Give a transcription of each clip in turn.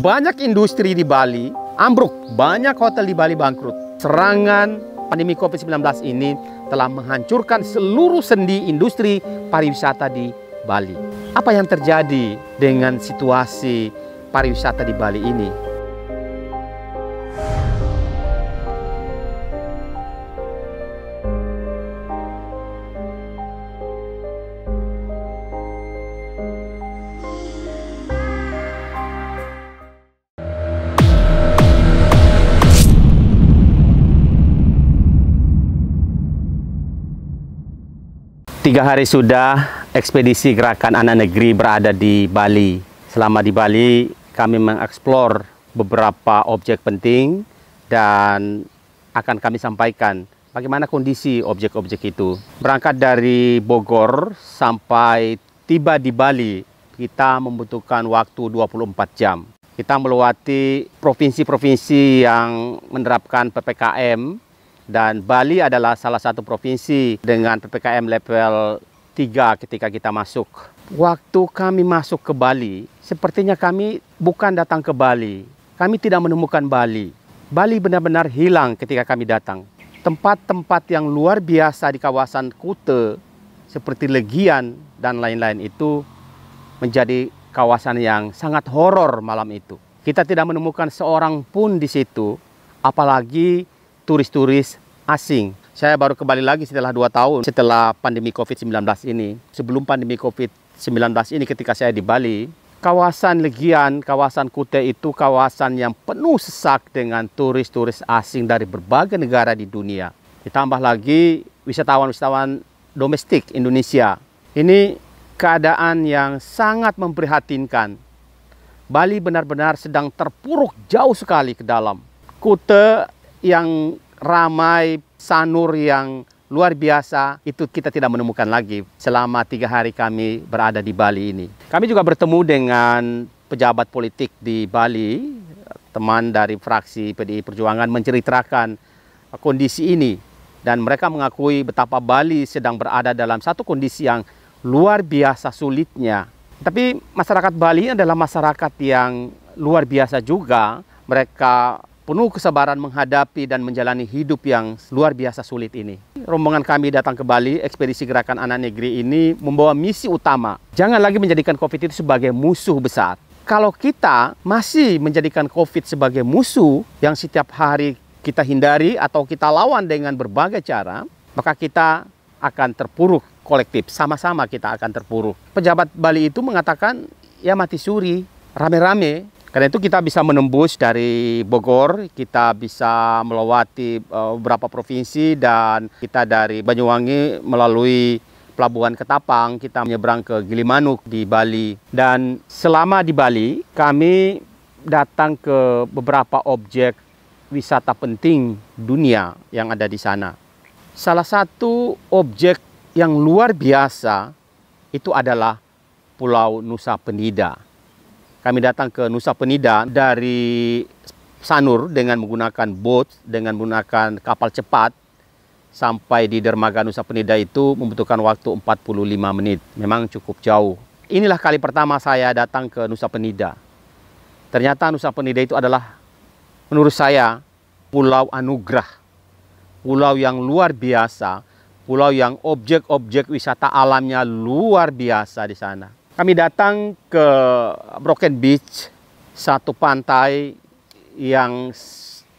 Banyak industri di Bali ambruk, banyak hotel di Bali bangkrut. Serangan pandemi COVID-19 ini telah menghancurkan seluruh sendi industri pariwisata di Bali. Apa yang terjadi dengan situasi pariwisata di Bali ini? Tiga hari sudah ekspedisi Gerakan Anak Negeri berada di Bali. Selama di Bali, kami mengeksplor beberapa objek penting dan akan kami sampaikan bagaimana kondisi objek-objek itu. Berangkat dari Bogor sampai tiba di Bali, kita membutuhkan waktu 24 jam. Kita melewati provinsi-provinsi yang menerapkan PPKM, dan Bali adalah salah satu provinsi dengan PPKM level 3 ketika kita masuk. Waktu kami masuk ke Bali, sepertinya kami bukan datang ke Bali. Kami tidak menemukan Bali. Bali benar-benar hilang ketika kami datang. Tempat-tempat yang luar biasa di kawasan Kuta, seperti Legian dan lain-lain itu, menjadi kawasan yang sangat horor malam itu. Kita tidak menemukan seorang pun di situ, apalagi turis-turis asing. Saya baru kembali lagi setelah 2 tahun setelah pandemi COVID-19 ini. Sebelum pandemi COVID-19 ini ketika saya di Bali, kawasan Legian, kawasan Kuta itu kawasan yang penuh sesak dengan turis-turis asing dari berbagai negara di dunia. Ditambah lagi wisatawan-wisatawan domestik Indonesia. Ini keadaan yang sangat memprihatinkan. Bali benar-benar sedang terpuruk jauh sekali ke dalam. Kuta yang ramai, Sanur yang luar biasa, itu kita tidak menemukan lagi selama 3 hari kami berada di Bali ini. Kami juga bertemu dengan pejabat politik di Bali, teman dari fraksi PDI Perjuangan menceritakan kondisi ini. Dan mereka mengakui betapa Bali sedang berada dalam satu kondisi yang luar biasa sulitnya. Tapi masyarakat Bali adalah masyarakat yang luar biasa juga. Mereka penuh kesabaran menghadapi dan menjalani hidup yang luar biasa sulit ini. Rombongan kami datang ke Bali, ekspedisi Gerakan Anak Negeri ini membawa misi utama. Jangan lagi menjadikan COVID itu sebagai musuh besar. Kalau kita masih menjadikan COVID sebagai musuh yang setiap hari kita hindari atau kita lawan dengan berbagai cara, maka kita akan terpuruk kolektif. Sama-sama kita akan terpuruk. Pejabat Bali itu mengatakan, ya mati suri, rame-rame. Karena itu kita bisa menembus dari Bogor, kita bisa melewati beberapa provinsi, dan kita dari Banyuwangi melalui Pelabuhan Ketapang, kita menyeberang ke Gilimanuk di Bali. Dan selama di Bali, kami datang ke beberapa objek wisata penting dunia yang ada di sana. Salah satu objek yang luar biasa itu adalah Pulau Nusa Penida. Kami datang ke Nusa Penida dari Sanur dengan menggunakan boat, dengan menggunakan kapal cepat. Sampai di dermaga Nusa Penida itu membutuhkan waktu 45 menit. Memang cukup jauh. Inilah kali pertama saya datang ke Nusa Penida. Ternyata Nusa Penida itu adalah, menurut saya, pulau anugerah. Pulau yang luar biasa. Pulau yang objek-objek wisata alamnya luar biasa di sana. Kami datang ke Broken Beach, satu pantai yang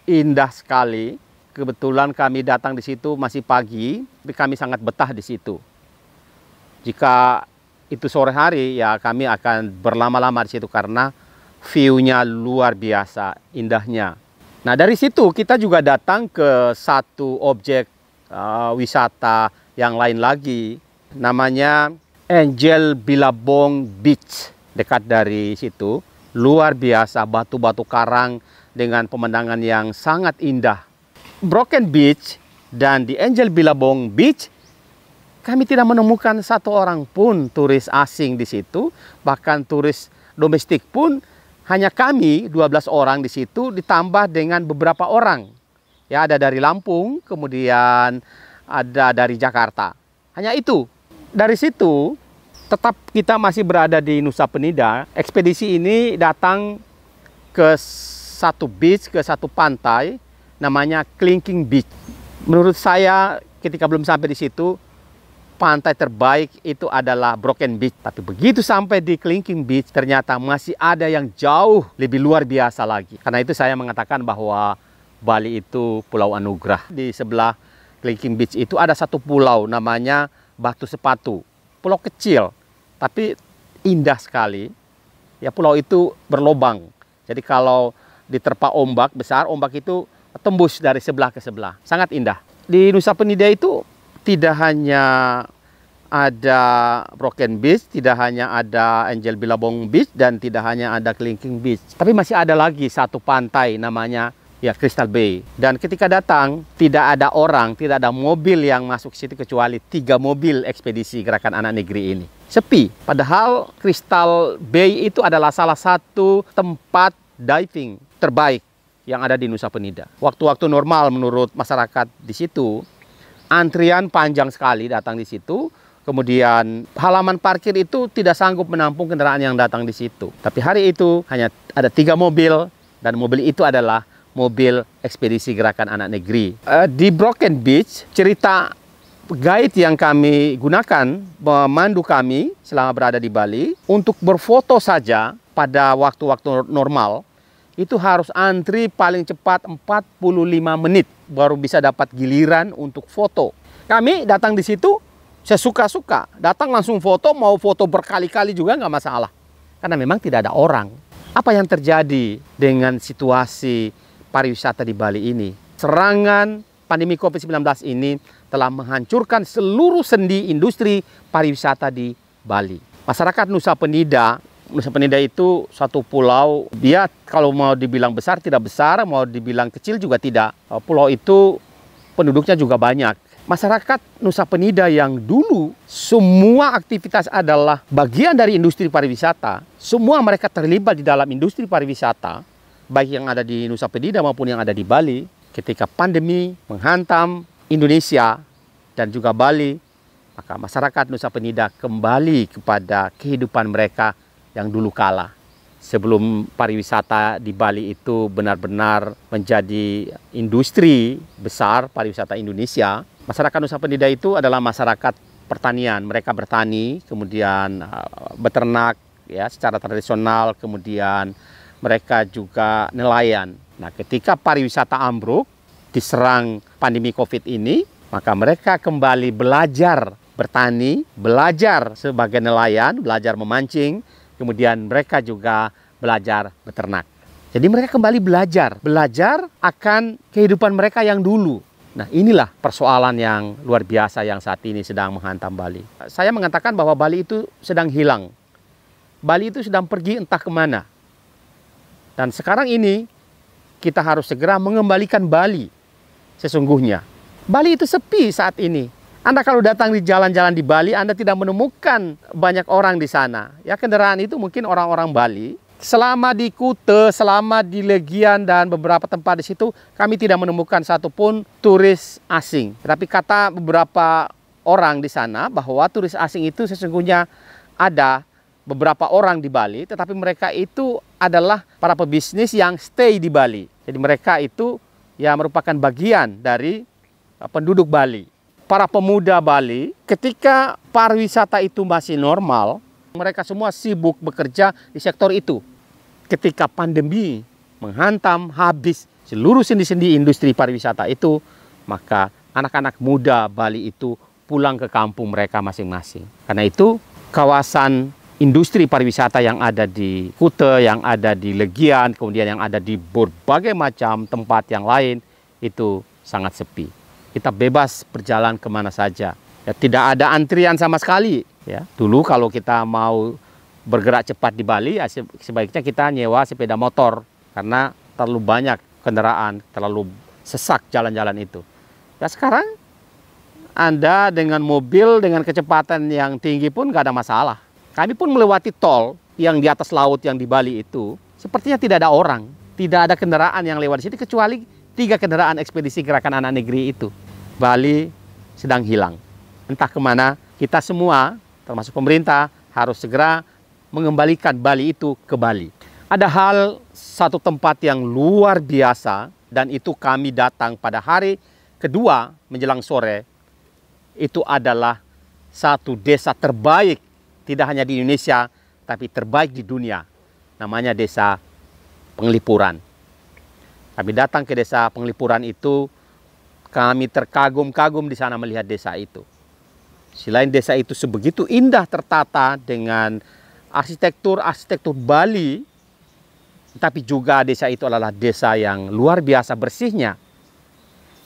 indah sekali. Kebetulan kami datang di situ masih pagi, tapi kami sangat betah di situ. Jika itu sore hari, ya kami akan berlama-lama di situ karena view-nya luar biasa, indahnya. Nah, dari situ kita juga datang ke satu objek wisata yang lain lagi, namanya Angel Billabong Beach. Dekat dari situ, luar biasa, batu-batu karang dengan pemandangan yang sangat indah. Broken Beach dan di Angel Billabong Beach, kami tidak menemukan satu orang pun turis asing di situ. Bahkan turis domestik pun hanya kami 12 orang di situ, ditambah dengan beberapa orang. Ya, ada dari Lampung, kemudian ada dari Jakarta. Hanya itu. Dari situ tetap kita masih berada di Nusa Penida. Ekspedisi ini datang ke satu beach, ke satu pantai, namanya Clinking Beach. Menurut saya, ketika belum sampai di situ, pantai terbaik itu adalah Broken Beach. Tapi begitu sampai di Clinking Beach, ternyata masih ada yang jauh lebih luar biasa lagi. Karena itu saya mengatakan bahwa Bali itu pulau anugerah. Di sebelah Clinking Beach itu ada satu pulau namanya Batu Sepatu. Pulau kecil, tapi indah sekali. Ya, pulau itu berlobang. Jadi kalau diterpa ombak besar, ombak itu tembus dari sebelah ke sebelah. Sangat indah. Di Nusa Penida itu tidak hanya ada Broken Beach, tidak hanya ada Angel Billabong Beach, dan tidak hanya ada Clinking Beach. Tapi masih ada lagi satu pantai namanya Crystal Bay. Dan ketika datang, tidak ada orang, tidak ada mobil yang masuk ke situ kecuali 3 mobil ekspedisi Gerakan Anak Negeri ini. Sepi. Padahal Crystal Bay itu adalah salah satu tempat diving terbaik yang ada di Nusa Penida. Waktu-waktu normal menurut masyarakat di situ, antrian panjang sekali datang di situ. Kemudian halaman parkir itu tidak sanggup menampung kendaraan yang datang di situ. Tapi hari itu hanya ada 3 mobil, dan mobil itu adalah mobil ekspedisi Gerakan Anak Negeri. Di Broken Beach, cerita guide yang kami gunakan memandu kami selama berada di Bali untuk berfoto saja pada waktu-waktu normal itu harus antri paling cepat 45 menit baru bisa dapat giliran untuk foto. Kami datang di situ sesuka-suka, datang langsung foto, mau foto berkali-kali juga nggak masalah. Karena memang tidak ada orang. Apa yang terjadi dengan situasi pariwisata di Bali ini? Serangan pandemi COVID-19 ini telah menghancurkan seluruh sendi industri pariwisata di Bali. Masyarakat Nusa Penida itu satu pulau, dia kalau mau dibilang besar tidak besar, mau dibilang kecil juga tidak. Pulau itu penduduknya juga banyak. Masyarakat Nusa Penida yang dulu semua aktivitas adalah bagian dari industri pariwisata, semua mereka terlibat di dalam industri pariwisata, baik yang ada di Nusa Penida maupun yang ada di Bali. Ketika pandemi menghantam Indonesia dan juga Bali, maka masyarakat Nusa Penida kembali kepada kehidupan mereka yang dulu kala. Sebelum pariwisata di Bali itu benar-benar menjadi industri besar pariwisata Indonesia, masyarakat Nusa Penida itu adalah masyarakat pertanian. Mereka bertani, kemudian beternak ya secara tradisional, kemudian mereka juga nelayan. Nah, ketika pariwisata ambruk, diserang pandemi Covid ini, maka mereka kembali belajar bertani, belajar sebagai nelayan, belajar memancing, kemudian mereka juga belajar beternak. Jadi mereka kembali belajar akan kehidupan mereka yang dulu. Nah, inilah persoalan yang luar biasa yang saat ini sedang menghantam Bali. Saya mengatakan bahwa Bali itu sedang hilang. Bali itu sedang pergi entah kemana. Dan sekarang ini kita harus segera mengembalikan Bali sesungguhnya. Bali itu sepi saat ini. Anda kalau datang di jalan-jalan di Bali, Anda tidak menemukan banyak orang di sana. Ya, kendaraan itu mungkin orang-orang Bali. Selama di Kuta, selama di Legian dan beberapa tempat di situ, kami tidak menemukan satupun turis asing. Tetapi kata beberapa orang di sana bahwa turis asing itu sesungguhnya ada beberapa orang di Bali, tetapi mereka itu adalah para pebisnis yang stay di Bali. Jadi mereka itu ya merupakan bagian dari penduduk Bali. Para pemuda Bali, ketika pariwisata itu masih normal, mereka semua sibuk bekerja di sektor itu. Ketika pandemi menghantam habis seluruh sendi-sendi industri pariwisata itu, maka anak-anak muda Bali itu pulang ke kampung mereka masing-masing. Karena itu, kawasan industri pariwisata yang ada di Kuta, yang ada di Legian, kemudian yang ada di berbagai macam tempat yang lain, itu sangat sepi. Kita bebas berjalan kemana saja. Ya, tidak ada antrian sama sekali. Ya, dulu kalau kita mau bergerak cepat di Bali, ya, sebaiknya kita nyewa sepeda motor. Karena terlalu banyak kendaraan, terlalu sesak jalan-jalan itu. Ya, sekarang Anda dengan mobil, dengan kecepatan yang tinggi pun nggak ada masalah. Kami pun melewati tol yang di atas laut yang di Bali itu, sepertinya tidak ada orang. Tidak ada kendaraan yang lewat di sini kecuali 3 kendaraan ekspedisi Gerakan Anak Negeri itu. Bali sedang hilang. Entah kemana, kita semua, termasuk pemerintah, harus segera mengembalikan Bali itu ke Bali. Ada satu tempat yang luar biasa, dan itu kami datang pada hari kedua menjelang sore. Itu adalah satu desa terbaik, tidak hanya di Indonesia, tapi terbaik di dunia. Namanya Desa Penglipuran. Kami datang ke Desa Penglipuran itu, kami terkagum-kagum di sana melihat desa itu. Selain desa itu sebegitu indah tertata dengan arsitektur Bali, tapi juga desa itu adalah desa yang luar biasa bersihnya.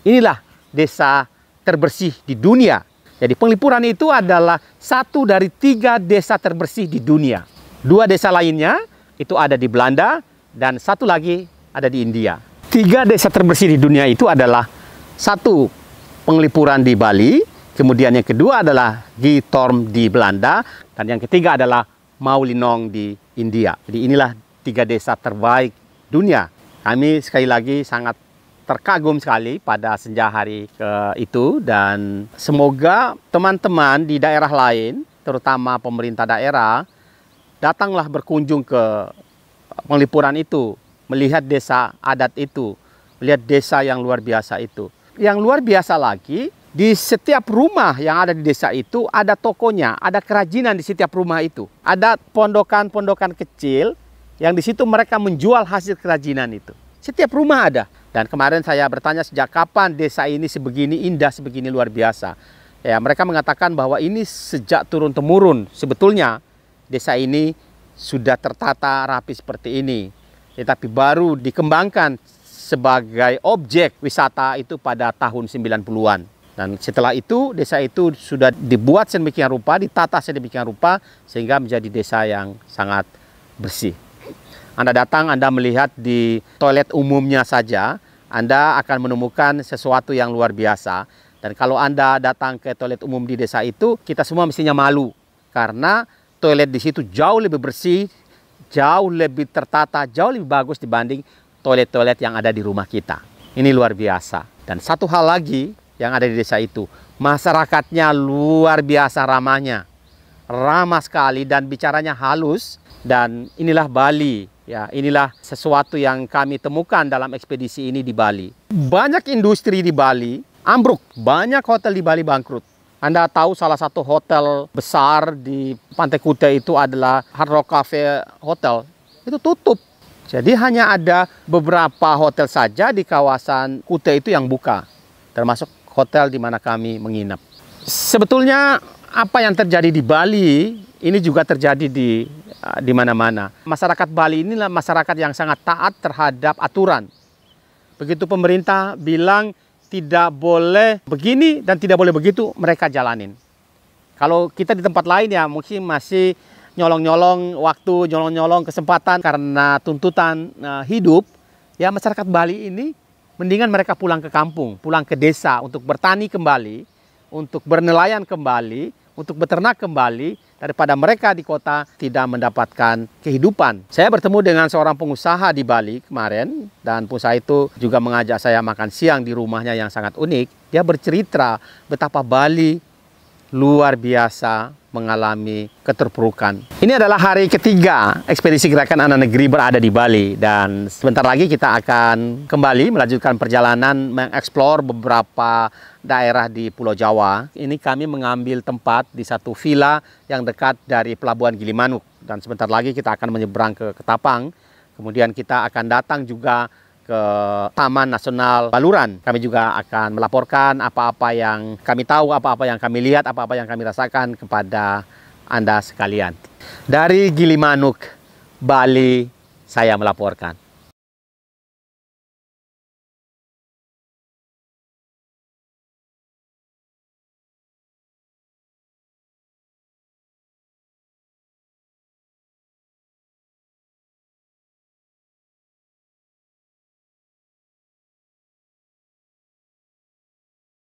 Inilah desa terbersih di dunia. Jadi Penglipuran itu adalah satu dari 3 desa terbersih di dunia. 2 desa lainnya itu ada di Belanda dan satu lagi ada di India. 3 desa terbersih di dunia itu adalah 1 Penglipuran di Bali, kemudian yang kedua adalah Giethoorn di Belanda, dan yang ketiga adalah Mawlynnong di India. Jadi inilah 3 desa terbaik dunia. Kami sekali lagi sangat terkagum sekali pada senja hari itu, dan semoga teman-teman di daerah lain, terutama pemerintah daerah, datanglah berkunjung ke Penglipuran itu, melihat desa adat itu, melihat desa yang luar biasa itu. Yang luar biasa lagi, di setiap rumah yang ada di desa itu ada tokonya, ada kerajinan di setiap rumah itu. Ada pondokan-pondokan kecil yang di situ mereka menjual hasil kerajinan itu. Setiap rumah ada. Dan kemarin saya bertanya sejak kapan desa ini sebegini indah, sebegini luar biasa. Ya, mereka mengatakan bahwa ini sejak turun-temurun. Sebetulnya desa ini sudah tertata rapi seperti ini. Tetapi baru dikembangkan sebagai objek wisata itu pada tahun 90-an. Dan setelah itu desa itu sudah dibuat sedemikian rupa, ditata sedemikian rupa sehingga menjadi desa yang sangat bersih. Anda datang, Anda melihat di toilet umumnya saja, Anda akan menemukan sesuatu yang luar biasa. Dan kalau Anda datang ke toilet umum di desa itu, kita semua mestinya malu. Karena toilet di situ jauh lebih bersih, jauh lebih tertata, jauh lebih bagus dibanding toilet-toilet yang ada di rumah kita. Ini luar biasa. Dan satu hal lagi yang ada di desa itu, masyarakatnya luar biasa ramahnya. Ramah sekali dan bicaranya halus. Dan inilah Bali. Ya, inilah sesuatu yang kami temukan dalam ekspedisi ini di Bali. Banyak industri di Bali ambruk, banyak hotel di Bali bangkrut. Anda tahu salah satu hotel besar di Pantai Kuta itu adalah Hard Rock Cafe Hotel. Itu tutup. Jadi hanya ada beberapa hotel saja di kawasan Kuta itu yang buka. Termasuk hotel di mana kami menginap. Sebetulnya apa yang terjadi di Bali ini juga terjadi di mana-mana. Masyarakat Bali inilah masyarakat yang sangat taat terhadap aturan. Begitu pemerintah bilang tidak boleh begini dan tidak boleh begitu, mereka jalanin. Kalau kita di tempat lain ya mungkin masih nyolong-nyolong waktu, nyolong-nyolong kesempatan karena tuntutan hidup. Ya masyarakat Bali ini mendingan mereka pulang ke kampung, pulang ke desa untuk bertani kembali, untuk bernelayan kembali, untuk beternak kembali, daripada mereka di kota tidak mendapatkan kehidupan. Saya bertemu dengan seorang pengusaha di Bali kemarin, dan pengusaha itu juga mengajak saya makan siang di rumahnya yang sangat unik. Dia bercerita betapa Bali luar biasa mengalami keterpurukan. Ini adalah hari ketiga ekspedisi Gerakan Anak Negeri berada di Bali, dan sebentar lagi kita akan kembali melanjutkan perjalanan mengeksplor beberapa daerah di Pulau Jawa. Ini kami mengambil tempat di satu villa yang dekat dari Pelabuhan Gilimanuk, dan sebentar lagi kita akan menyeberang ke Ketapang. Kemudian kita akan datang juga ke Taman Nasional Baluran. Kami juga akan melaporkan apa-apa yang kami tahu, apa-apa yang kami lihat, apa-apa yang kami rasakan kepada Anda sekalian. Dari Gilimanuk, Bali, saya melaporkan.